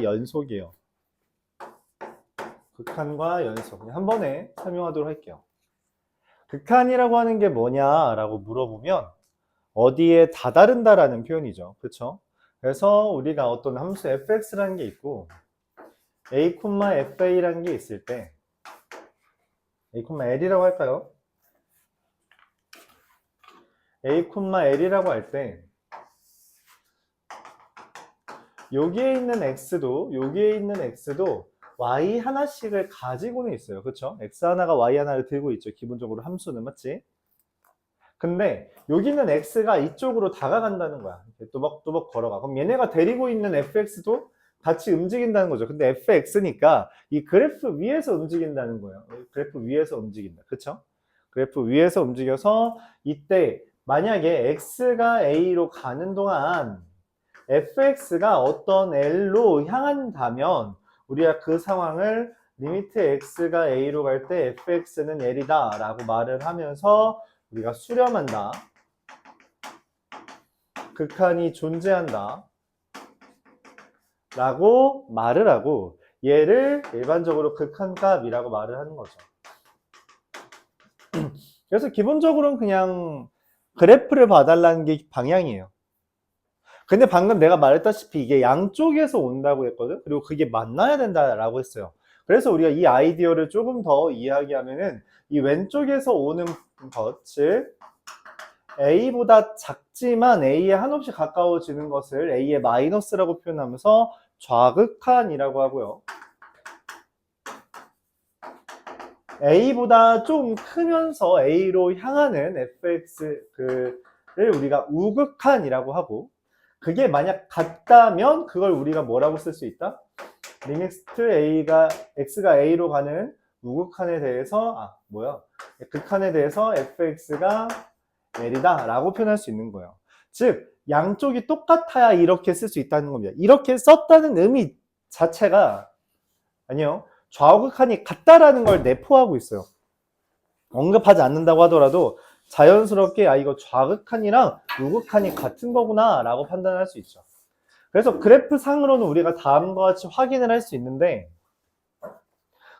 연속이에요. 극한과 연속. 그냥 한 번에 설명하도록 할게요. 극한이라고 하는 게 뭐냐라고 물어보면 어디에 다다른다라는 표현이죠. 그렇죠? 그래서 우리가 어떤 함수 fx라는 게 있고 a, fa라는 게 있을 때 a, l이라고 할까요? a, l이라고 할 때 여기에 있는 x도 y 하나씩을 가지고는 있어요. 그렇죠? x 하나가 y 하나를 들고 있죠. 기본적으로 함수는 맞지? 근데 여기는 x가 이쪽으로 다가간다는 거야. 이렇게 또박또박 걸어가. 그럼 얘네가 데리고 있는 fx도 같이 움직인다는 거죠. 근데 fx니까 이 그래프 위에서 움직인다는 거예요. 그래프 위에서 움직인다. 그쵸? 그래프 위에서 움직여서 이때 만약에 x가 a로 가는 동안 fx가 어떤 l로 향한다면 우리가 그 상황을 리미트 x가 a로 갈 때 fx는 l이다 라고 말을 하면서 우리가 수렴한다. 극한이 존재한다. 라고 말을 하고 얘를 일반적으로 극한값이라고 말을 하는 거죠. 그래서 기본적으로는 그냥 그래프를 봐달라는 게 방향이에요. 근데 방금 내가 말했다시피 이게 양쪽에서 온다고 했거든. 그리고 그게 만나야 된다라고 했어요. 그래서 우리가 이 아이디어를 조금 더 이야기하면은 이 왼쪽에서 오는 것, 즉 A보다 작지만 A에 한없이 가까워지는 것을 A의 마이너스라고 표현하면서 좌극한이라고 하고요. A보다 좀 크면서 A로 향하는 fx를 우리가 우극한이라고 하고 그게 만약 같다면 그걸 우리가 뭐라고 쓸 수 있다? 리미트 x가 A로 가는 우극한에 대해서 극한에 대해서 fx가 l이다 라고 표현할 수 있는 거예요. 즉 양쪽이 똑같아야 이렇게 쓸 수 있다는 겁니다. 이렇게 썼다는 의미 자체가 아니요. 좌우극한이 같다라는 걸 내포하고 있어요. 언급하지 않는다고 하더라도 자연스럽게 이거 좌극한이랑 우극한이 같은 거구나 라고 판단할 수 있죠. 그래서 그래프 상으로는 우리가 다음과 같이 확인을 할 수 있는데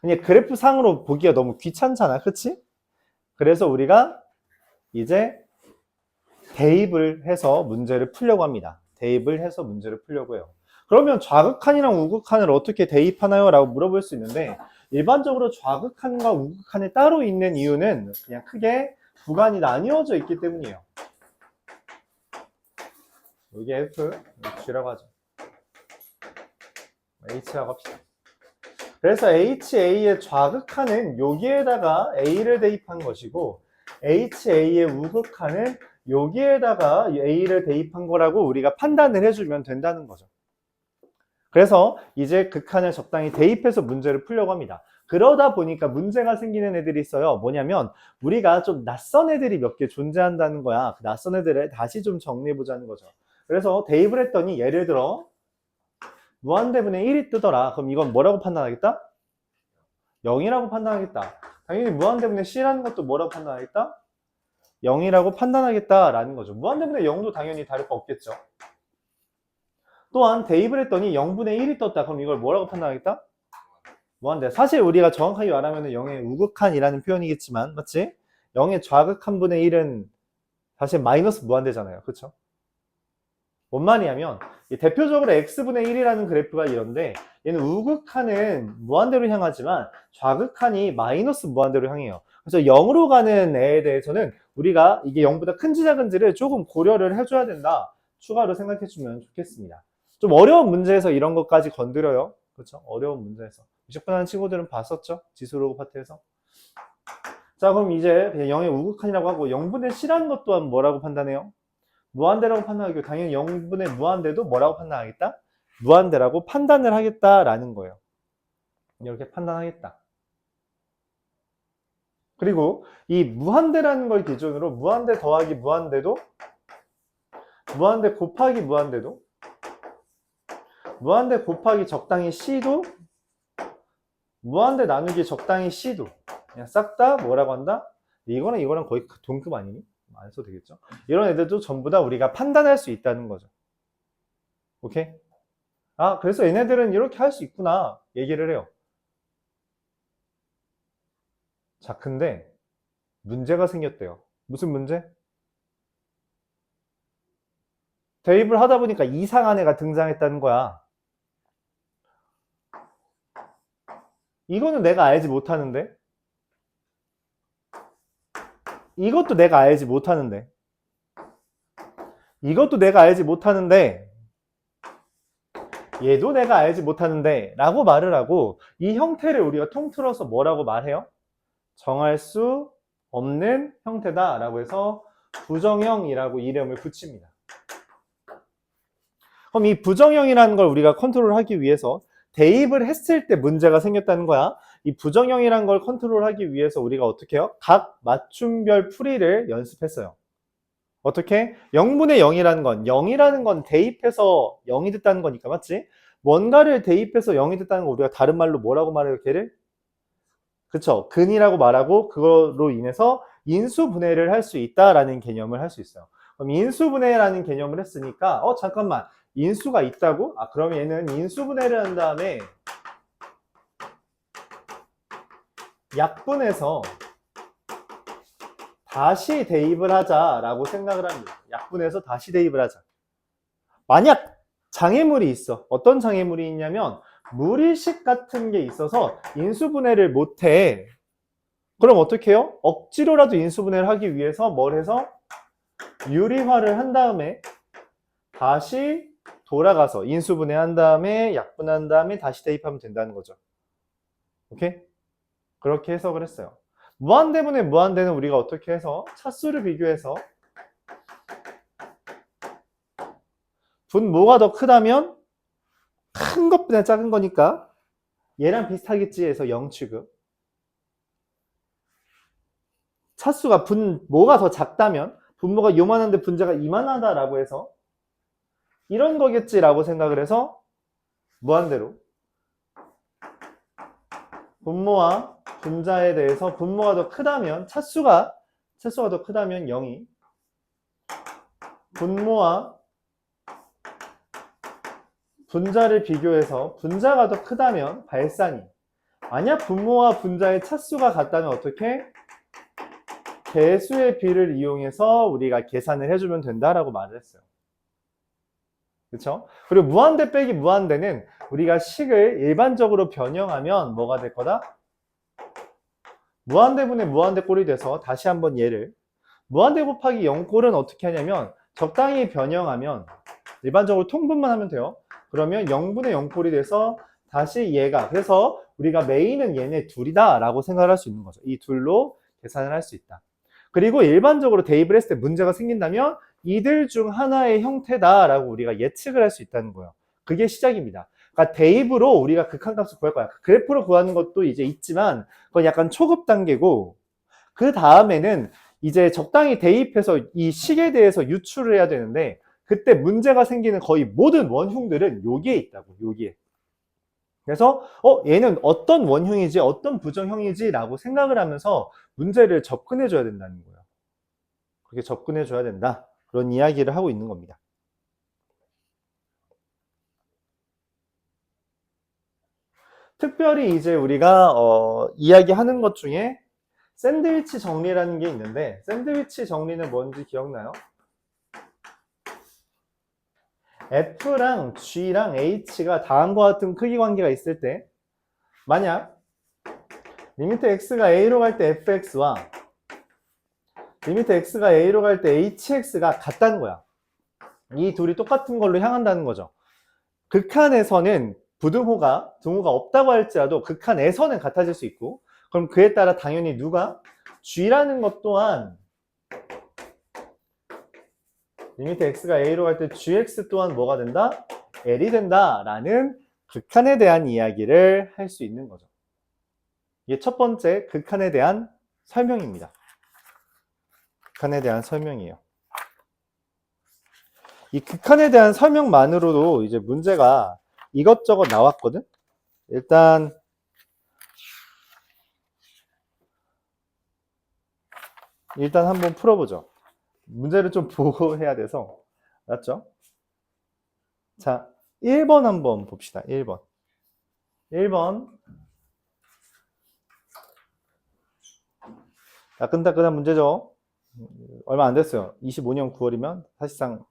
그냥 그래프 상으로 보기가 너무 귀찮잖아. 그치? 그래서 우리가 이제 대입을 해서 문제를 풀려고 합니다. 대입을 해서 문제를 풀려고 해요. 그러면 좌극한이랑 우극한을 어떻게 대입하나요? 라고 물어볼 수 있는데 일반적으로 좌극한과 우극한이 따로 있는 이유는 그냥 크게 구간이 나뉘어져 있기 때문이에요. 여기 F, G라고 하죠. H라고 합시다. 그래서 HA의 좌극한은 여기에다가 A를 대입한 것이고 HA의 우극한은 여기에다가 A를 대입한 거라고 우리가 판단을 해주면 된다는 거죠. 그래서 이제 극한을 적당히 대입해서 문제를 풀려고 합니다. 그러다 보니까 문제가 생기는 애들이 있어요. 뭐냐면 우리가 좀 낯선 애들이 몇 개 존재한다는 거야. 그 낯선 애들을 다시 좀 정리해보자는 거죠. 그래서 대입을 했더니 예를 들어 무한대분의 1이 뜨더라. 그럼 이건 뭐라고 판단하겠다? 0이라고 판단하겠다. 당연히 무한대분의 C라는 것도 뭐라고 판단하겠다? 0이라고 판단하겠다라는 거죠. 무한대분의 0도 당연히 다를 거 없겠죠. 또한 대입을 했더니 0분의 1이 떴다. 그럼 이걸 뭐라고 판단하겠다? 무한대. 사실 우리가 정확하게 말하면 0의 우극한이라는 표현이겠지만 맞지? 0의 좌극한 분의 1은 사실 마이너스 무한대잖아요. 그렇죠? 뭔 말이냐면 대표적으로 x분의 1이라는 그래프가 이런데 얘는 우극한은 무한대로 향하지만 좌극한이 마이너스 무한대로 향해요. 그래서 0으로 가는 애에 대해서는 우리가 이게 0보다 큰지 작은지를 조금 고려를 해줘야 된다. 추가로 생각해주면 좋겠습니다. 좀 어려운 문제에서 이런 것까지 건드려요. 그렇죠? 어려운 문제에서. 20분 하는 친구들은 봤었죠? 지수로그 파트에서. 자, 그럼 이제 그냥 0의 우극한이라고 하고 0분의 C라는 것 또한 뭐라고 판단해요? 무한대라고 판단하고 당연히 0분의 무한대도 뭐라고 판단하겠다? 무한대라고 판단을 하겠다라는 거예요. 이렇게 판단하겠다. 그리고 이 무한대라는 걸 기준으로 무한대 더하기 무한대도 무한대 곱하기 무한대도 무한대 곱하기 적당히 C도 무한대 나누기 적당히 C도 그냥 싹 다 뭐라고 한다? 이거랑 거의 동급 아니니? 안 써도 되겠죠? 이런 애들도 전부 다 우리가 판단할 수 있다는 거죠. 오케이? 아, 그래서 얘네들은 이렇게 할 수 있구나 얘기를 해요. 자, 근데 문제가 생겼대요. 무슨 문제? 대입을 하다 보니까 이상한 애가 등장했다는 거야. 이거는 내가 알지 못하는데, 이것도 내가 알지 못하는데, 이것도 내가 알지 못하는데, 얘도 내가 알지 못하는데 라고 말을 하고, 이 형태를 우리가 통틀어서 뭐라고 말해요? 정할 수 없는 형태다 라고 해서 부정형이라고 이름을 붙입니다. 그럼 이 부정형이라는 걸 우리가 컨트롤하기 위해서 대입을 했을 때 문제가 생겼다는 거야. 이 부정형이라는 걸 컨트롤하기 위해서 우리가 어떻게 해요? 각 맞춤별 풀이를 연습했어요. 어떻게? 0분의 0이라는 건, 0이라는 건 대입해서 0이 됐다는 거니까, 맞지? 뭔가를 대입해서 0이 됐다는 거 우리가 다른 말로 뭐라고 말해요, 걔를? 그쵸? 근이라고 말하고 그걸로 인해서 인수분해를 할 수 있다라는 개념을 할 수 있어요. 그럼 인수분해라는 개념을 했으니까 잠깐만, 인수가 있다고? 아, 그럼 얘는 인수분해를 한 다음에 약분해서 다시 대입을 하자라고 생각을 합니다. 약분해서 다시 대입을 하자. 만약 장애물이 있어. 어떤 장애물이 있냐면 무리식 같은 게 있어서 인수분해를 못해. 그럼 어떻게 해요? 억지로라도 인수분해를 하기 위해서 뭘 해서 유리화를 한 다음에 다시 돌아가서 인수분해 한 다음에 약분한 다음에 다시 대입하면 된다는 거죠. 오케이? 그렇게 해석을 했어요. 무한대분의 무한대는 우리가 어떻게 해서 차수를 비교해서 분모가 더 크다면 큰 것보다 작은 거니까 얘랑 비슷하겠지 해서 0 취급. 차수가 분모가 더 작다면 분모가 요만한데 분자가 이만하다라고 해서 이런 거겠지라고 생각을 해서 무한대로 분모와 분자에 대해서 분모가 더 크다면 차수가 더 크다면 0이 분모와 분자를 비교해서 분자가 더 크다면 발산이 만약 분모와 분자의 차수가 같다면 어떻게? 개수의 비를 이용해서 우리가 계산을 해주면 된다라고 말을 했어요. 그렇죠? 그리고 무한대 빼기 무한대는 우리가 식을 일반적으로 변형하면 뭐가 될 거다? 무한대분의 무한대 꼴이 돼서 다시 한번 얘를 무한대 곱하기 0 꼴은 어떻게 하냐면 적당히 변형하면 일반적으로 통분만 하면 돼요. 그러면 0분의 0 꼴이 돼서 다시 얘가 그래서 우리가 메인은 얘네 둘이다 라고 생각을 할 수 있는 거죠. 이 둘로 계산을 할 수 있다. 그리고 일반적으로 대입을 했을 때 문제가 생긴다면 이들 중 하나의 형태다라고 우리가 예측을 할 수 있다는 거예요. 그게 시작입니다. 그러니까 대입으로 우리가 극한값을 구할 거야. 그래프로 구하는 것도 이제 있지만 그건 약간 초급 단계고 그 다음에는 이제 적당히 대입해서 이 식에 대해서 유출을 해야 되는데 그때 문제가 생기는 거의 모든 원흉들은 여기에 있다고, 여기에. 그래서 얘는 어떤 원흉이지 어떤 부정형이지 라고 생각을 하면서 문제를 접근해 줘야 된다는 거예요. 그렇게 접근해 줘야 된다. 그런 이야기를 하고 있는 겁니다. 특별히 이제 우리가 이야기하는 것 중에 샌드위치 정리라는 게 있는데 샌드위치 정리는 뭔지 기억나요? F랑 G랑 H가 다음과 같은 크기 관계가 있을 때 만약 리미트 X가 A로 갈 때 fx와 리미트 X가 A로 갈 때 hx가 같다는 거야. 이 둘이 똑같은 걸로 향한다는 거죠. 극한에서는 부등호가 등호가 없다고 할지라도 극한에서는 같아질 수 있고 그럼 그에 따라 당연히 누가? G라는 것 또한 리미트 X가 A로 갈 때 GX 또한 뭐가 된다? L이 된다라는 극한에 대한 이야기를 할 수 있는 거죠. 이게 첫 번째 극한에 대한 설명입니다. 극한에 대한 설명이에요. 이 극한에 대한 설명만으로도 이제 문제가 이것저것 나왔거든? 일단 한번 풀어보죠. 문제를 좀 보고 해야 돼서. 맞죠? 자, 1번 한번 봅시다. 1번. 1번. 따끈따끈한 문제죠. 얼마 안 됐어요. 25년 9월이면 사실상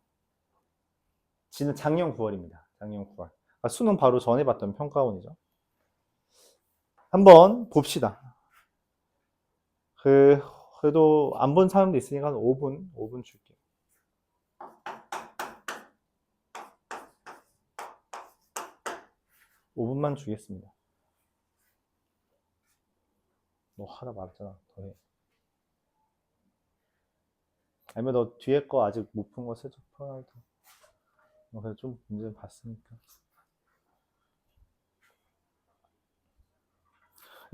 작년 9월입니다. 작년 9월. 그러니까 수능 바로 전에 봤던 평가원이죠. 한번 봅시다. 그래도 안 본 사람도 있으니까 5분 줄게요. (5분만) 주겠습니다. 너 하다 말았잖아. 더해. 아니면 너 뒤에 거 아직 못 푼 거 슬쩍 풀어놔도 돼. 그래서 좀 문제 봤으니까.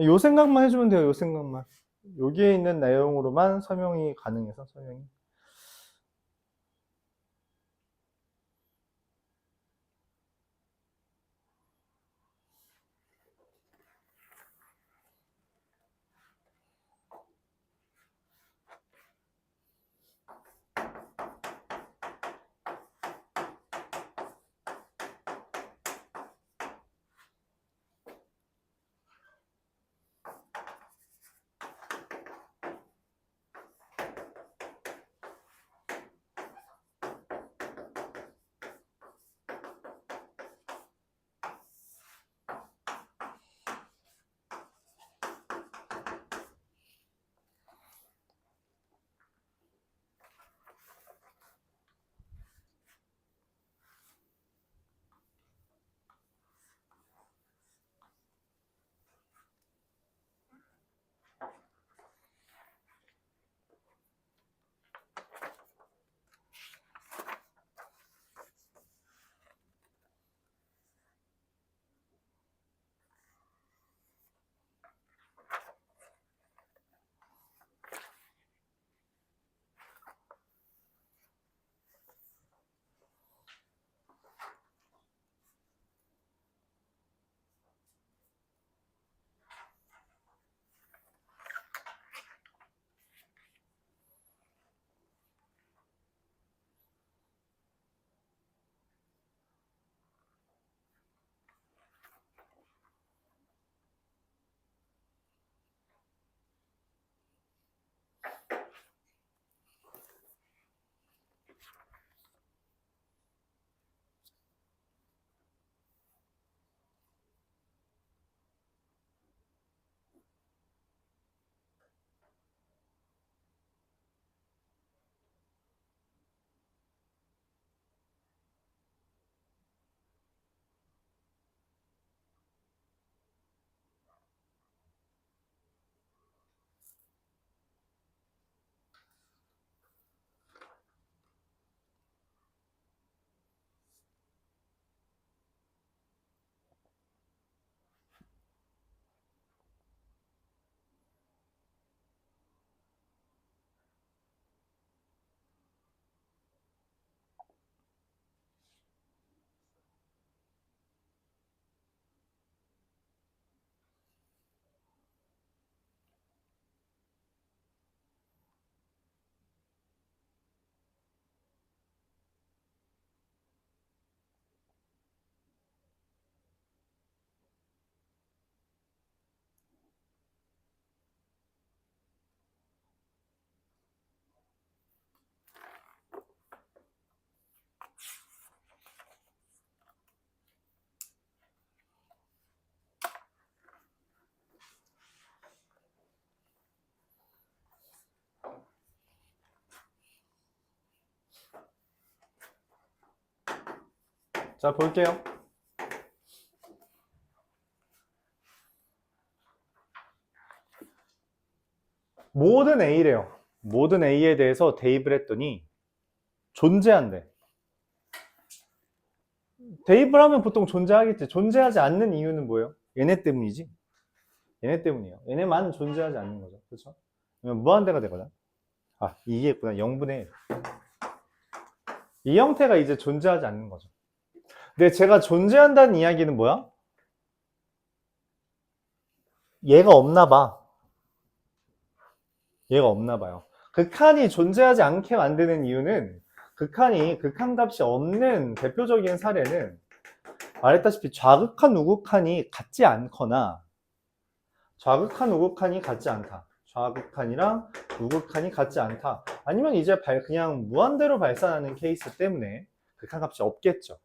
요 생각만 해주면 돼요. 요 생각만. 여기에 있는 내용으로만 설명이 가능해서 설명이. 자, 볼게요. 모든 A래요. 모든 A에 대해서 대입을 했더니 존재한대. 대입을 하면 보통 존재하겠지. 존재하지 않는 이유는 뭐예요? 얘네 때문이지. 얘네 때문이에요. 얘네만 존재하지 않는 거죠. 그렇죠? 그러면 무한대가 되거든. 아, 이게 있구나. 0분의 1. 이 형태가 이제 존재하지 않는 거죠. 근데 제가 존재한다는 이야기는 뭐야? 얘가 없나 봐. 얘가 없나 봐요. 극한이 존재하지 않게 만드는 이유는 극한값이 없는 대표적인 사례는 말했다시피 좌극한 우극한이 같지 않거나 좌극한 우극한이 같지 않다. 좌극한이랑 우극한이 같지 않다. 아니면 이제 그냥 무한대로 발산하는 케이스 때문에 극한값이 없겠죠.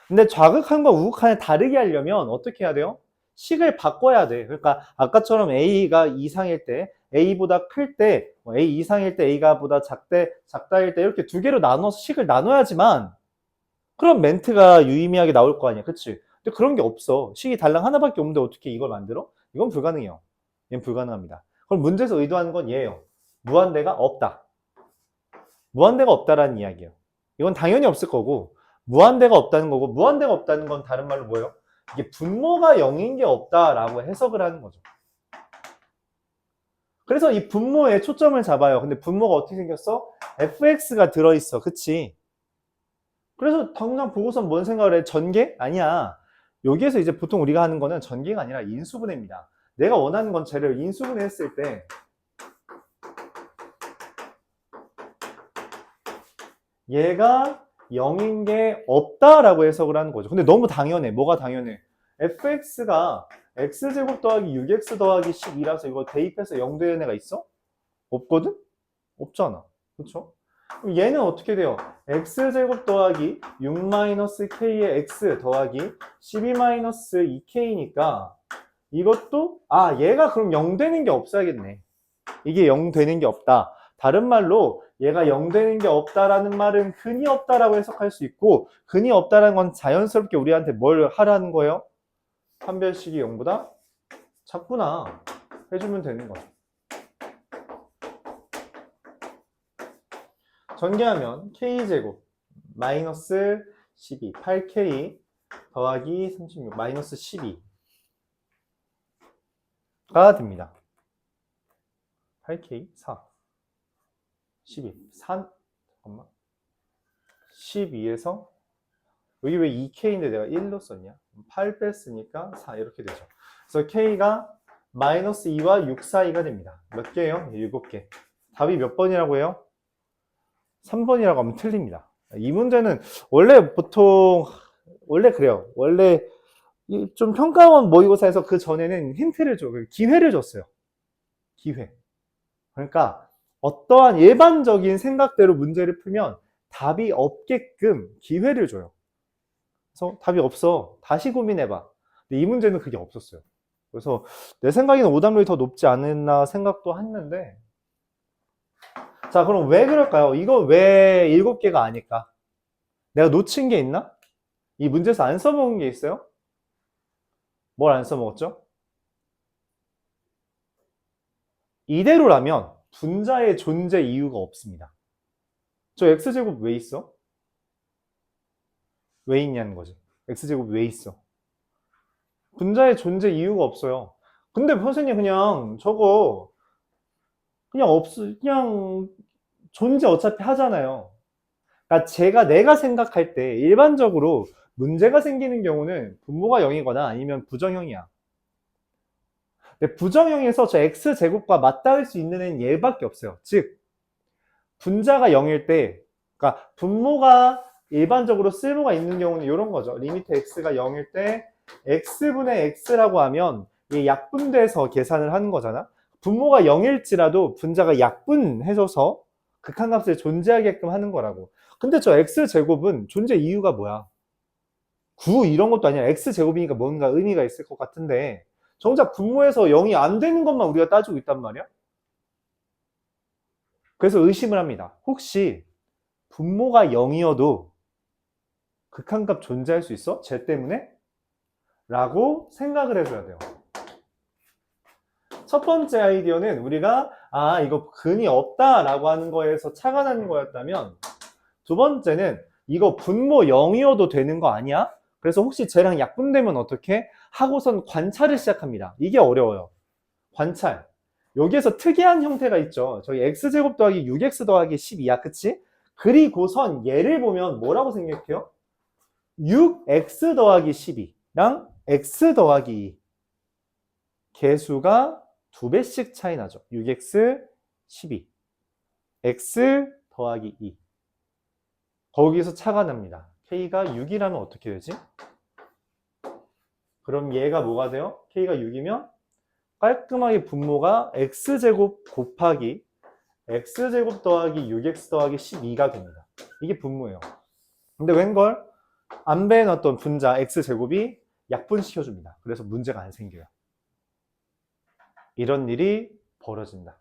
근데 좌극한과 우극한을 다르게 하려면 어떻게 해야 돼요? 식을 바꿔야 돼. 그러니까 아까처럼 A가 이상일 때, A보다 클 때, A 이상일 때, A가 보다 작다일 때 이렇게 두 개로 나눠서 식을 나눠야지만 그럼 멘트가 유의미하게 나올 거 아니야. 그치? 근데 그런 게 없어. 식이 달랑 하나밖에 없는데 어떻게 이걸 만들어? 이건 불가능해요. 얘는 불가능합니다. 그럼 문제에서 의도하는 건 얘예요. 무한대가 없다. 무한대가 없다라는 이야기예요. 이건 당연히 없을 거고 무한대가 없다는 거고 무한대가 없다는 건 다른 말로 뭐예요? 이게 분모가 0인 게 없다라고 해석을 하는 거죠. 그래서 이 분모에 초점을 잡아요. 근데 분모가 어떻게 생겼어? fx가 들어있어. 그치? 그래서 당장 보고선 뭔 생각을 해? 전개? 아니야. 여기에서 이제 보통 우리가 하는 거는 전개가 아니라 인수분해입니다. 내가 원하는 건 쟤를 인수분해 했을 때 얘가 0인 게 없다라고 해석을 하는 거죠. 근데 너무 당연해. 뭐가 당연해? fx가 x제곱 더하기 6x 더하기 12라서 이거 대입해서 0 되는 애가 있어? 없거든? 없잖아. 그쵸? 그럼 얘는 어떻게 돼요? x제곱 더하기 6-k의 x 더하기 12-2k니까 이것도 얘가 그럼 0 되는 게 없어야겠네. 이게 0 되는 게 없다. 다른 말로 얘가 0 되는 게 없다라는 말은 근이 없다라고 해석할 수 있고 근이 없다라는 건 자연스럽게 우리한테 뭘 하라는 거예요? 판별식이 0보다 작구나 해주면 되는 거죠. 전개하면 k제곱 마이너스 12 8k 더하기 36 마이너스 12가 됩니다. 8k 4 12 3 잠깐만 12에서 여기 왜 2k인데 내가 1로 썼냐? 8 뺐으니까 4 이렇게 되죠. 그래서 k가 마이너스 2와 6 사이가 됩니다. 몇 개예요? 7개. 답이 몇 번이라고 해요? 3번이라고 하면 틀립니다. 이 문제는 원래 보통 원래 그래요. 원래 좀 평가원 모의고사에서 그 전에는 힌트를 줘, 기회를 줬어요. 기회. 그러니까 어떠한 일반적인 생각대로 문제를 풀면 답이 없게끔 기회를 줘요. 그래서 답이 없어. 다시 고민해봐. 근데 이 문제는 그게 없었어요. 그래서 내 생각에는 오답률이 더 높지 않았나 생각도 했는데 자, 그럼 왜 그럴까요? 이거 왜 7개가 아닐까? 내가 놓친 게 있나? 이 문제에서 안 써먹은 게 있어요? 뭘 안 써먹었죠? 이대로라면 분자의 존재 이유가 없습니다. 저 x제곱 왜 있어? 왜 있냐는 거지. x제곱 왜 있어? 분자의 존재 이유가 없어요. 근데 선생님 그냥 저거 그냥 존재 어차피 하잖아요. 그러니까 내가 생각할 때 일반적으로 문제가 생기는 경우는 분모가 0이거나 아니면 부정형이야. 근데 부정형에서 저 x제곱과 맞닿을 수 있는 애는 얘밖에 없어요. 즉 분자가 0일 때 그러니까 분모가 일반적으로 쓸모가 있는 경우는 이런 거죠. 리미트 x가 0일 때 x분의 x라고 하면 얘 약분돼서 계산을 하는 거잖아. 분모가 0일지라도 분자가 약분해줘서 극한값을 존재하게끔 하는 거라고. 근데 저 x제곱은 존재 이유가 뭐야? 9 이런 것도 아니야. x제곱이니까 뭔가 의미가 있을 것 같은데 정작 분모에서 0이 안 되는 것만 우리가 따지고 있단 말이야. 그래서 의심을 합니다. 혹시 분모가 0이어도 극한값 존재할 수 있어? 쟤 때문에? 라고 생각을 해줘야 돼요. 첫 번째 아이디어는 우리가 이거 근이 없다라고 하는 거에서 착안하는 거였다면 두 번째는 이거 분모 0이어도 되는 거 아니야? 그래서 혹시 쟤랑 약분되면 어떻게? 하고선 관찰을 시작합니다. 이게 어려워요. 관찰. 여기에서 특이한 형태가 있죠. 저희 x제곱 더하기 6x 더하기 12야. 그치? 그리고선 얘를 보면 뭐라고 생각해요? 6x 더하기 12랑 x 더하기 2. 개수가 2배씩 차이 나죠. 6x, 12. x 더하기 2. 거기서 차가 납니다. K가 6이라면 어떻게 되지? 그럼 얘가 뭐가 돼요? K가 6이면 깔끔하게 분모가 X제곱 곱하기 X제곱 더하기 6X 더하기 12가 됩니다. 이게 분모예요. 근데 웬걸? 안배에 넣었던 분자 X제곱이 약분시켜줍니다. 그래서 문제가 안 생겨요. 이런 일이 벌어진다.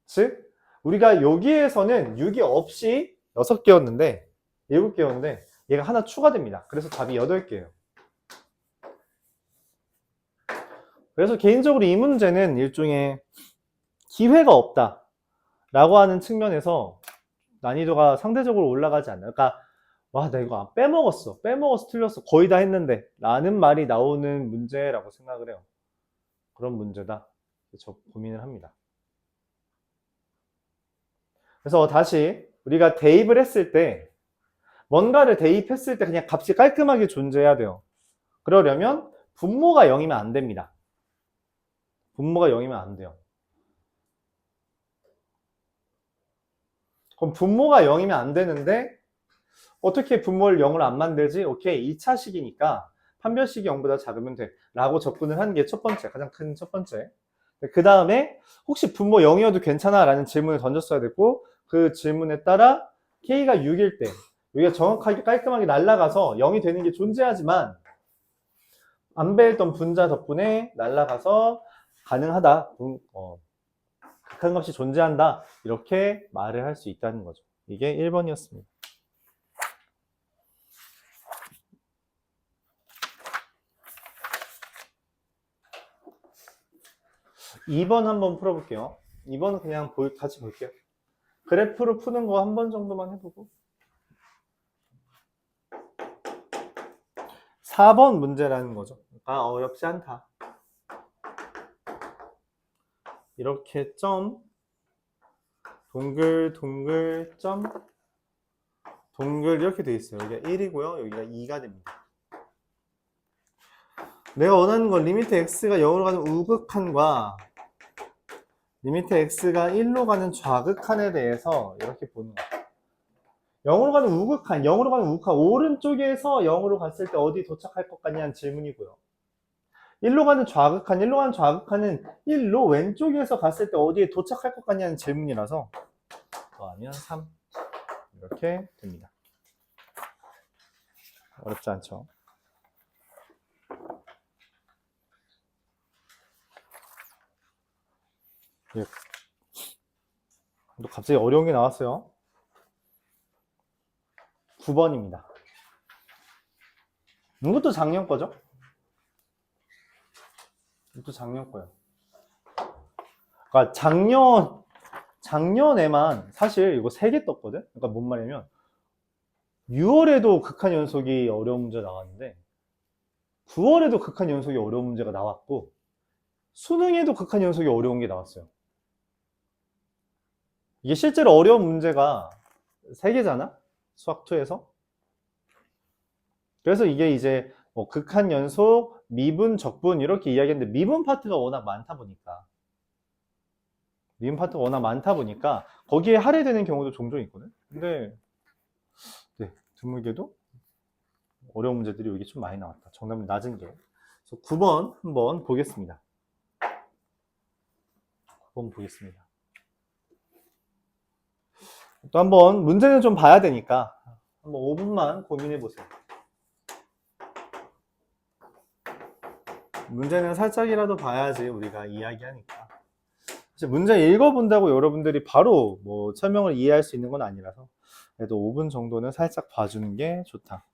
즉, 우리가 여기에서는 6이 없이 6개였는데 7개였는데 얘가 하나 추가됩니다. 그래서 답이 8개예요. 그래서 개인적으로 이 문제는 일종의 기회가 없다 라고 하는 측면에서 난이도가 상대적으로 올라가지 않나요? 그러니까 와, 나 이거 빼먹었어 틀렸어 거의 다 했는데 라는 말이 나오는 문제라고 생각을 해요. 그런 문제다. 저 고민을 합니다. 그래서 다시 우리가 대입을 했을 때 뭔가를 대입했을 때 그냥 값이 깔끔하게 존재해야 돼요. 그러려면 분모가 0이면 안 됩니다. 분모가 0이면 안 돼요. 그럼 분모가 0이면 안 되는데 어떻게 분모를 0으로 안 만들지? 오케이, 2차식이니까 판별식이 0보다 작으면 돼 라고 접근을 하는 게 첫 번째, 가장 큰 첫 번째. 그 다음에 혹시 분모 0이어도 괜찮아? 라는 질문을 던졌어야 됐고 그 질문에 따라 K가 6일 때 여기가 정확하게 깔끔하게 날아가서 0이 되는 게 존재하지만 안 배했던 분자 덕분에 날아가서 가능하다, 극한값이 존재한다 이렇게 말을 할 수 있다는 거죠. 이게 1번이었습니다. 2번 한번 풀어볼게요. 2번은 그냥 같이 볼게요. 그래프로 푸는 거 한 번 정도만 해보고 4번 문제라는 거죠. 아, 어렵지 않다. 이렇게 점 동글 동글 점 동글 이렇게 돼 있어요. 여기가 1이고요. 여기가 2가 됩니다. 내가 원하는 건 리미트 x가 0으로 가는 우극한과 리미트 x가 1로 가는 좌극한에 대해서 이렇게 보는 거예요. 0으로 가는 우극한, 0으로 가는 우극한 오른쪽에서 0으로 갔을 때 어디 도착할 것 같냐는 질문이고요. 1로 가는 좌극한, 1로 가는 좌극한은 1로 왼쪽에서 갔을 때 어디에 도착할 것 같냐는 질문이라서 더하면 3 이렇게 됩니다. 어렵지 않죠? 예. 또 갑자기 어려운 게 나왔어요. 9번입니다. 이것도 작년 거죠? 이것도 작년 거예요. 그러니까 작년에만 사실 이거 3개 떴거든? 그러니까 뭔 말이냐면 6월에도 극한 연속이 어려운 문제 나왔는데 9월에도 극한 연속이 어려운 문제가 나왔고 수능에도 극한 연속이 어려운 게 나왔어요. 이게 실제로 어려운 문제가 3개잖아? 수학2에서. 그래서 이게 이제 뭐 극한 연속, 미분, 적분 이렇게 이야기했는데 미분 파트가 워낙 많다 보니까 거기에 할애되는 경우도 종종 있거든. 근데 네, 드물게도 어려운 문제들이 여기 좀 많이 나왔다. 정답은 낮은 게. 그래서 9번 한번 보겠습니다. 9번 보겠습니다. 또 한번 문제는 좀 봐야 되니까 한번 5분만 고민해 보세요. 문제는 살짝이라도 봐야지 우리가 이야기하니까. 사실 문제 읽어본다고 여러분들이 바로 뭐 설명을 이해할 수 있는 건 아니라서 그래도 5분 정도는 살짝 봐주는 게 좋다.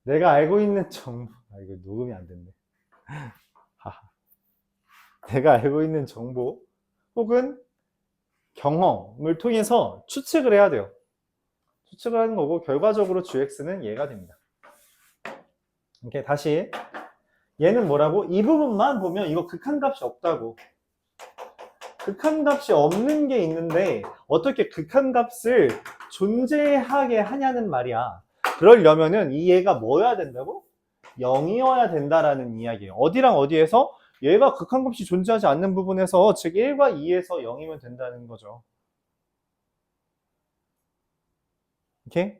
내가 알고 있는 정보, 이거 녹음이 안 됐네. 하하. 내가 알고 있는 정보 혹은 경험을 통해서 추측을 해야 돼요. 추측을 하는 거고 결과적으로 GX는 얘가 됩니다. 이렇게 다시 얘는 뭐라고? 이 부분만 보면 이거 극한값이 없다고. 극한값이 없는 게 있는데 어떻게 극한값을 존재하게 하냐는 말이야. 그러려면은 이 얘가 뭐여야 된다고? 0이어야 된다라는 이야기예요. 어디랑 어디에서? 얘가 극한값이 존재하지 않는 부분에서 즉 1과 2에서 0이면 된다는 거죠. 오케이?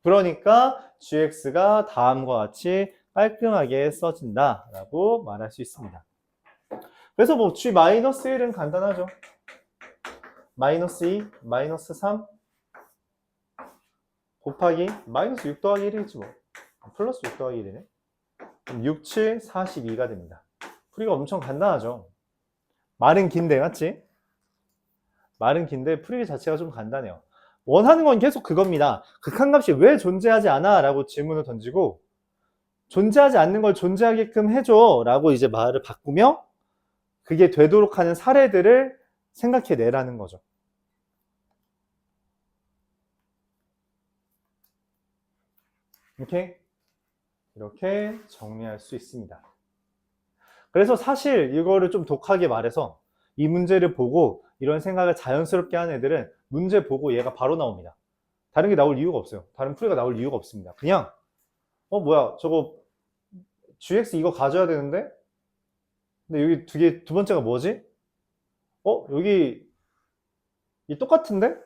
그러니까 gx가 다음과 같이 깔끔하게 써진다 라고 말할 수 있습니다. 그래서 뭐 g-1은 간단하죠. 마이너스 2, 마이너스 3 곱하기 마이너스 6 더하기 1이지 뭐. 플러스 6 더하기 1이네. 그럼 6, 7, 42가 됩니다. 풀이가 엄청 간단하죠. 말은 긴데 맞지? 말은 긴데 풀이 자체가 좀 간단해요. 원하는 건 계속 그겁니다. 극한값이 왜 존재하지 않아? 라고 질문을 던지고 존재하지 않는 걸 존재하게끔 해줘 라고 이제 말을 바꾸며 그게 되도록 하는 사례들을 생각해내라는 거죠. 이렇게 정리할 수 있습니다. 그래서 사실 이거를 좀 독하게 말해서 이 문제를 보고 이런 생각을 자연스럽게 하는 애들은 문제 보고 얘가 바로 나옵니다. 다른 게 나올 이유가 없어요. 다른 풀이가 나올 이유가 없습니다. 그냥 뭐야 저거 gx 이거 가져야 되는데 근데 여기 두 번째가 뭐지? 여기 이 똑같은데?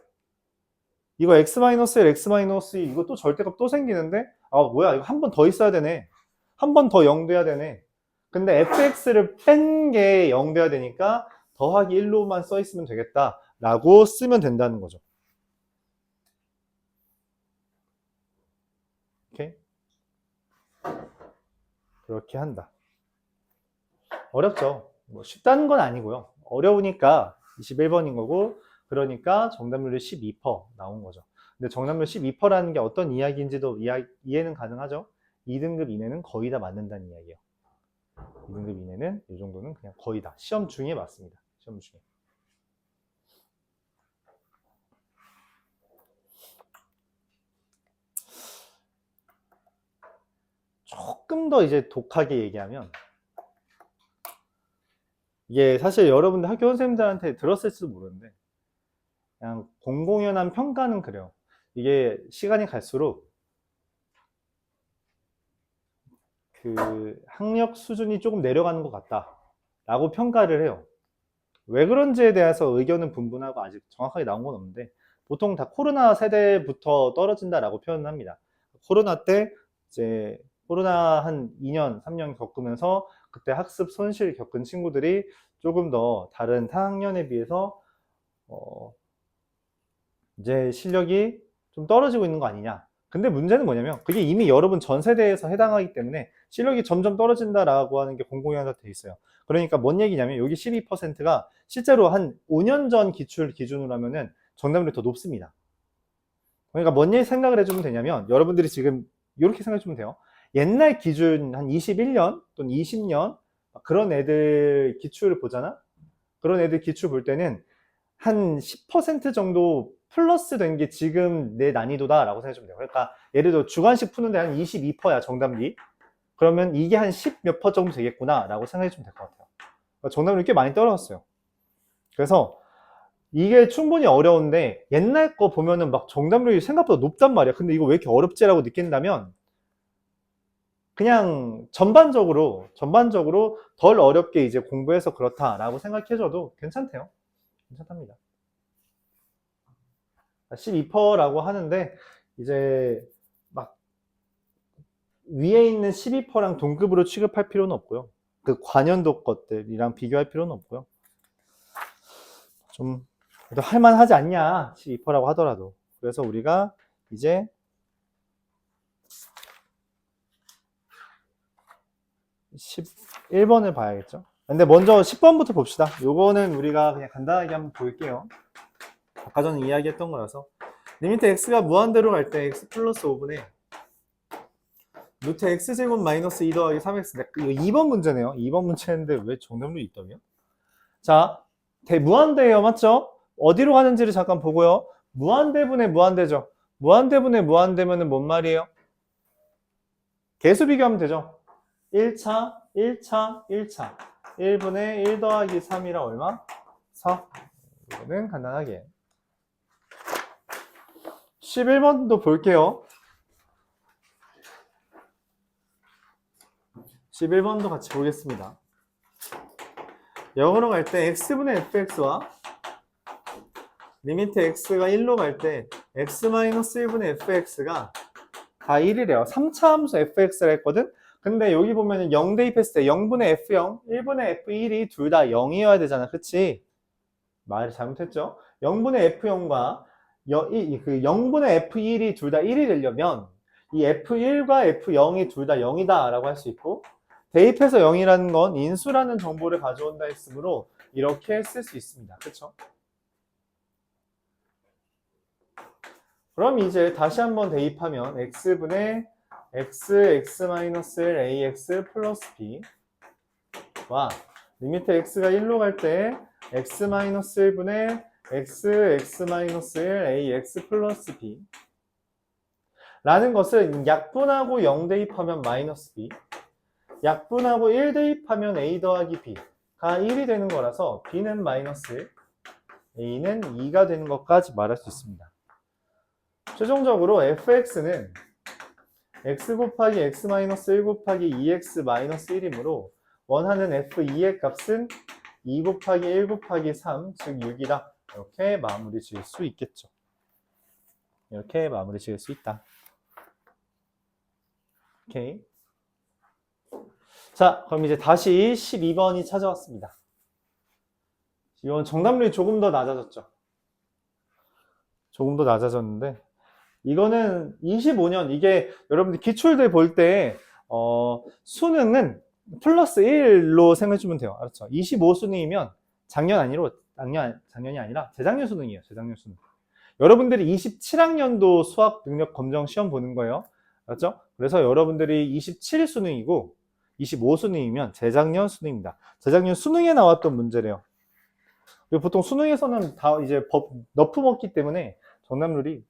이거 x-1, x-2 이거 또 절대값 또 생기는데? 뭐야 이거 한 번 더 있어야 되네. 한 번 더 0 돼야 되네. 근데 fx를 뺀 게 0 돼야 되니까 더하기 1로만 써 있으면 되겠다 라고 쓰면 된다는 거죠. 오케이? 그렇게 한다. 어렵죠. 뭐 쉽다는 건 아니고요. 어려우니까 21번인 거고 그러니까 정답률이 12% 나온 거죠. 근데 정답률 12%라는 게 어떤 이야기인지도 이해는 가능하죠. 2등급 이내는 거의 다 맞는다는 이야기예요. 2등급 이내는 이 정도는 그냥 거의 다 시험 중에 맞습니다. 시험 중에. 조금 더 이제 독하게 얘기하면 이게 사실 여러분들 학교 선생님들한테 들었을지도 모르는데 그냥 공공연한 평가는 그래요. 이게 시간이 갈수록 그 학력 수준이 조금 내려가는 것 같다 라고 평가를 해요. 왜 그런지에 대해서 의견은 분분하고 아직 정확하게 나온 건 없는데 보통 다 코로나 세대부터 떨어진다라고 표현을 합니다. 코로나 때 이제 코로나 한 2년, 3년 겪으면서 그때 학습 손실 겪은 친구들이 조금 더 다른 타학년에 비해서 이제 실력이 좀 떨어지고 있는 거 아니냐. 근데 문제는 뭐냐면 그게 이미 여러분 전 세대에서 해당하기 때문에 실력이 점점 떨어진다라고 하는 게 공공연하게 돼 있어요. 그러니까 뭔 얘기냐면 여기 12%가 실제로 한 5년 전 기출 기준으로 하면은 정답률이 더 높습니다. 그러니까 뭔 얘기 생각을 해주면 되냐면 여러분들이 지금 이렇게 생각해 주면 돼요. 옛날 기준 한 21년 또는 20년 그런 애들 기출을 보잖아. 그런 애들 기출 볼 때는 한 10% 정도 플러스 된 게 지금 내 난이도다 라고 생각하시면 돼요. 그러니까 예를 들어 주관식 푸는데 한 22%야 정답률이. 그러면 이게 한 10 몇 퍼 정도 되겠구나 라고 생각하시면 될 것 같아요. 그러니까 정답률이 꽤 많이 떨어졌어요. 그래서 이게 충분히 어려운데 옛날 거 보면은 막 정답률이 생각보다 높단 말이야. 근데 이거 왜 이렇게 어렵지라고 느낀다면 그냥 전반적으로 덜 어렵게 이제 공부해서 그렇다라고 생각해줘도 괜찮대요. 괜찮답니다. 12%라고 하는데 이제 막 위에 있는 12%랑 동급으로 취급할 필요는 없고요. 그 관연도 것들이랑 비교할 필요는 없고요. 좀 그래도 할만하지 않냐 12%라고 하더라도. 그래서 우리가 이제 11번을 봐야겠죠. 근데 먼저 10번부터 봅시다. 요거는 우리가 그냥 간단하게 한번 볼게요. 아까 전에 이야기했던 거라서 리미트 x가 무한대로 갈 때 x 플러스 5분의 루트 x제곱 마이너스 2 더하기 3x. 이거 2번 문제네요. 2번 문제인데 왜 정답률이 있다며? 자, 무한대예요. 맞죠? 어디로 가는지를 잠깐 보고요. 무한대분의 무한대죠. 무한대분의 무한대면은 뭔 말이에요? 개수 비교하면 되죠. 1차, 1차, 1차. 1분의 1 더하기 3이라 얼마? 4. 이거는 간단하게. 11번도 볼게요. 11번도 같이 보겠습니다. 영어로 갈 때 x분의 fx와 리미트 x가 1로 갈 때 x-1분의 fx가 다 1이래요. 3차 함수 fx라 했거든? 근데 여기 보면 0 대입했을 때 0분의 f0, 1분의 f1이 둘 다 0이어야 되잖아. 그치? 말을 잘못했죠? 0분의 f0과 0분의 f1이 둘 다 1이 되려면 이 f1과 f0이 둘 다 0이다 라고 할 수 있고, 대입해서 0이라는 건 인수라는 정보를 가져온다 했으므로 이렇게 쓸 수 있습니다. 그쵸? 그럼 이제 다시 한번 대입하면 x분의 x-1 ax 플러스 b와 리미트 x가 1로 갈 때 x-1분의 x-1 ax 플러스 b 라는 것을 약분하고 0 대입하면 마이너스 b, 약분하고 1 대입하면 a 더하기 b가 1이 되는 거라서 b는 마이너스 1, a는 2가 되는 것까지 말할 수 있습니다. 최종적으로 fx는 x 곱하기 x-1 곱하기 2x-1이므로 원하는 f2의 값은 2 곱하기 1 곱하기 3, 즉 6이다. 이렇게 마무리 지을 수 있겠죠. 이렇게 마무리 지을 수 있다. 오케이. 자, 그럼 이제 다시 12번이 찾아왔습니다. 이건 정답률이 조금 더 낮아졌죠. 조금 더 낮아졌는데, 이거는 25년, 이게 여러분들 기출들 볼 때, 수능은 플러스 1로 생각해주면 돼요. 알았죠? 25수능이면 작년이 아니라 재작년 수능이에요. 재작년 수능. 여러분들이 27학년도 수학 능력 검정 시험 보는 거예요. 알았죠? 그래서 여러분들이 27 수능이고 25 수능이면 재작년 수능입니다. 재작년 수능에 나왔던 문제래요. 그리고 보통 수능에서는 다 이제 너프 먹기 때문에 정답률이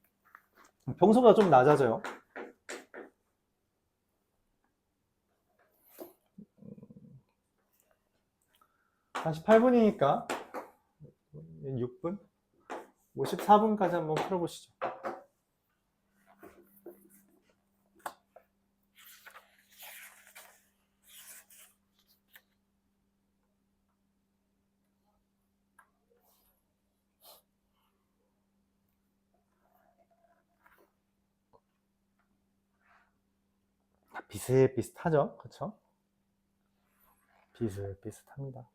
평소보다 좀 낮아져요. 48분이니까 6분? 54분까지 한번 풀어보시죠. 비슷비슷하죠? 그쵸? 비슷비슷합니다.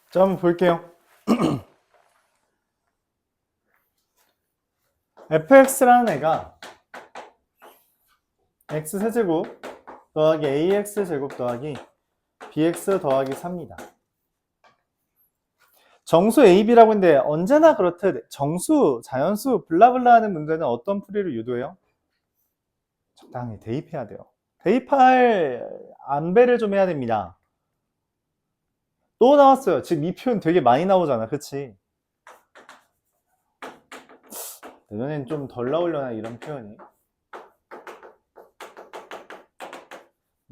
자, 한번 볼게요. fx라는 애가 x세제곱 더하기 ax제곱 더하기 bx 더하기 4입니다. 정수 AB라고 했는데 언제나 그렇듯 정수, 자연수, 블라블라 하는 문제는 어떤 풀이를 유도해요? 적당히 대입해야 돼요. 대입할 안배를 좀 해야 됩니다. 또 나왔어요. 지금 이 표현 되게 많이 나오잖아. 그치? 내년엔 좀 덜 나오려나 이런 표현이.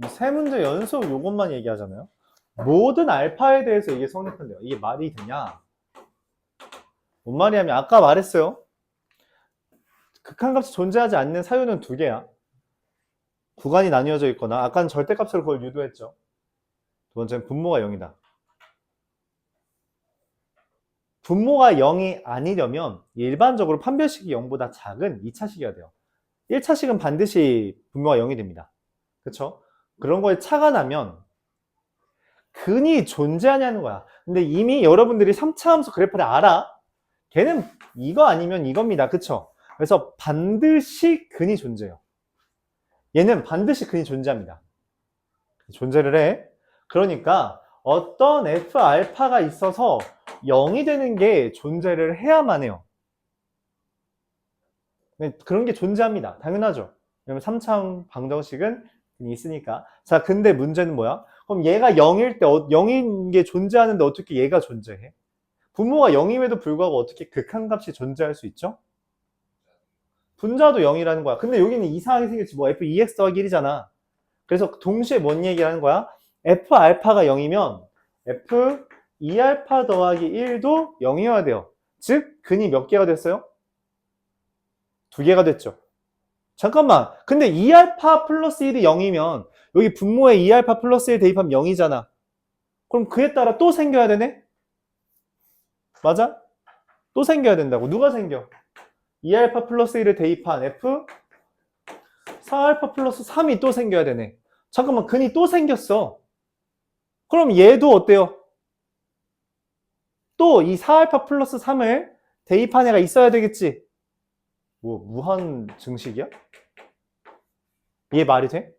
세 문제 연속 요것만 얘기하잖아요. 모든 알파에 대해서 이게 성립한대요. 이게 말이 되냐? 뭔 말이냐면 아까 말했어요. 극한값이 존재하지 않는 사유는 두 개야. 구간이 나뉘어져 있거나 아까는 절대값으로 그걸 유도했죠. 두 번째는 분모가 0이다. 분모가 0이 아니려면 일반적으로 판별식이 0보다 작은 2차식이어야 돼요. 1차식은 반드시 분모가 0이 됩니다. 그쵸? 그런 거에 차가 나면 근이 존재하냐는 거야. 근데 이미 여러분들이 3차 함수 그래프를 알아. 걔는 이거 아니면 이겁니다. 그쵸? 그래서 반드시 근이 존재해요. 얘는 반드시 근이 존재합니다. 존재를 해. 그러니까 어떤 F알파가 있어서 0이 되는 게 존재를 해야만 해요. 그런 게 존재합니다. 당연하죠. 왜냐면 3차 방정식은 있으니까. 자, 근데 문제는 뭐야? 그럼 얘가 0일 때 0인 게 존재하는데 어떻게 얘가 존재해? 분모가 0임에도 불구하고 어떻게 극한값이 존재할 수 있죠? 분자도 0이라는 거야. 근데 여기는 이상하게 생겼지. 뭐 f2x 더하기 1이잖아. 그래서 동시에 뭔 얘기하는 거야? f알파가 0이면 f2알파 더하기 1도 0이어야 돼요. 즉 근이 몇 개가 됐어요? 2개가 됐죠. 잠깐만. 근데 2알파 플러스 1이 0이면 여기 분모에 2알파 플러스 1 대입하면 0이잖아. 그럼 그에 따라 또 생겨야 되네? 맞아? 또 생겨야 된다고. 누가 생겨? 2알파 플러스 1을 대입한 f 4알파 플러스 3이 또 생겨야 되네. 잠깐만, 근이 또 생겼어. 그럼 얘도 어때요? 또 이 4알파 플러스 3을 대입한 애가 있어야 되겠지? 뭐 무한 증식이야? 이해 말이 돼?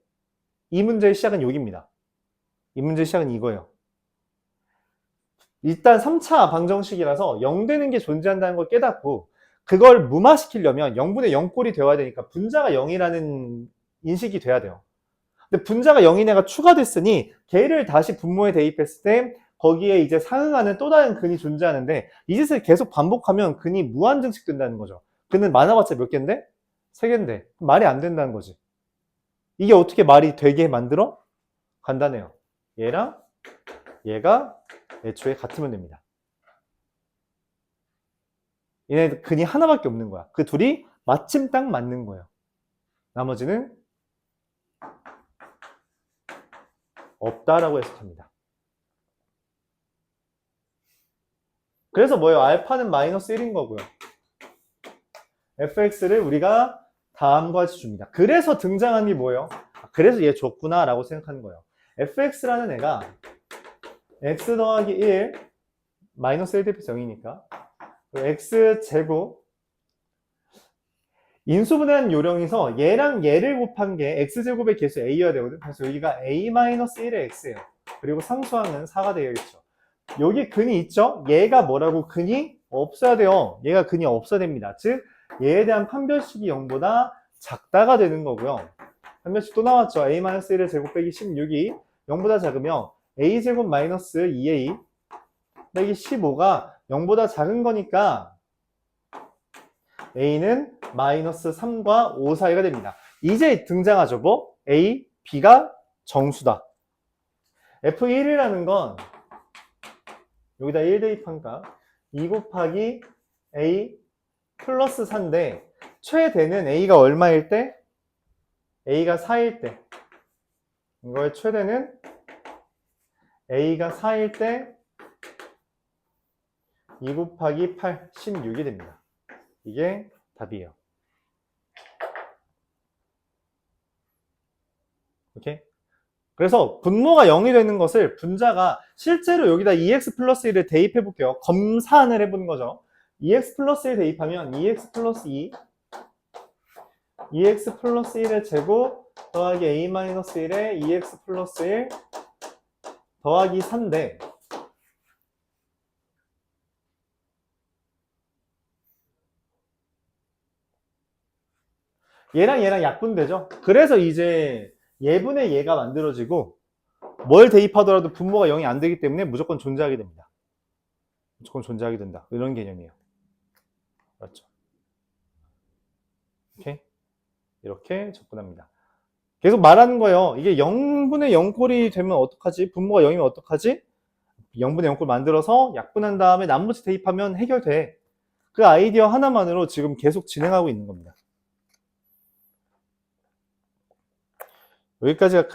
이 문제의 시작은 여기입니다. 이 문제의 시작은 이거예요. 일단 3차 방정식이라서 0 되는 게 존재한다는 걸 깨닫고 그걸 무마시키려면 0분의 0꼴이 되어야 되니까 분자가 0이라는 인식이 돼야 돼요. 근데 분자가 0인 애가 추가됐으니 걔를 다시 분모에 대입했을 때 거기에 이제 상응하는 또 다른 근이 존재하는데 이 짓을 계속 반복하면 근이 무한 증식된다는 거죠. 근은 많아봤자 몇 개인데? 3개인데 말이 안 된다는 거지. 이게 어떻게 말이 되게 만들어? 간단해요. 얘랑 얘가 애초에 같으면 됩니다. 얘네 근이 하나밖에 없는 거야. 그 둘이 마침 딱 맞는 거예요. 나머지는 없다라고 해석합니다. 그래서 뭐예요? 알파는 마이너스 1인 거고요. fx를 우리가 다음과 같이 줍니다. 그래서 등장한 게 뭐예요? 그래서 얘 줬구나 라고 생각하는 거예요. fx라는 애가 x 더하기 1 마이너스 1 대표해서 0이니까 x제곱 인수분해한 요령에서 얘랑 얘를 곱한 게 x제곱의 개수 a여야 되거든. 그래서 여기가 a-1의 x예요. 그리고 상수항은 4가 되어야겠죠. 여기 근이 있죠? 얘가 뭐라고? 근이 없어야 돼요. 얘가 근이 없어야 됩니다. 즉 얘에 대한 판별식이 0보다 작다가 되는 거고요. 판별식 또 나왔죠? a-1의 제곱 빼기 16이 0보다 작으면 a제곱 마이너스 2a 빼기 15가 0보다 작은 거니까 a는 마이너스 3과 5 사이가 됩니다. 이제 등장하죠. 뭐? a, b가 정수다. f1이라는 건 여기다 1 대입한가? 2 곱하기 a 플러스 4인데 최대는 a가 얼마일 때? a가 4일 때. 이거의 최대는 a가 4일 때 2 곱하기 8, 16이 됩니다. 이게 답이에요. 오케이? 그래서 분모가 0이 되는 것을 분자가 실제로 여기다 2x 플러스 1을 대입해 볼게요. 검산을 해보는 거죠. 2x 플러스 1 대입하면 2x 플러스 2 2x 플러스 1의 제곱 더하기 a 마이너스 1에 2x 플러스 1 더하기 4인데 얘랑 얘랑 약분되죠. 그래서 이제 얘분의 얘가 만들어지고 뭘 대입하더라도 분모가 0이 안 되기 때문에 무조건 존재하게 됩니다. 무조건 존재하게 된다. 이런 개념이에요. 맞죠? 오케이? 이렇게 접근합니다. 계속 말하는 거예요. 이게 0분의 0꼴이 되면 어떡하지? 분모가 0이면 어떡하지? 0분의 0꼴 만들어서 약분한 다음에 나머지 대입하면 해결돼. 그 아이디어 하나만으로 지금 계속 진행하고 있는 겁니다. 여기까지가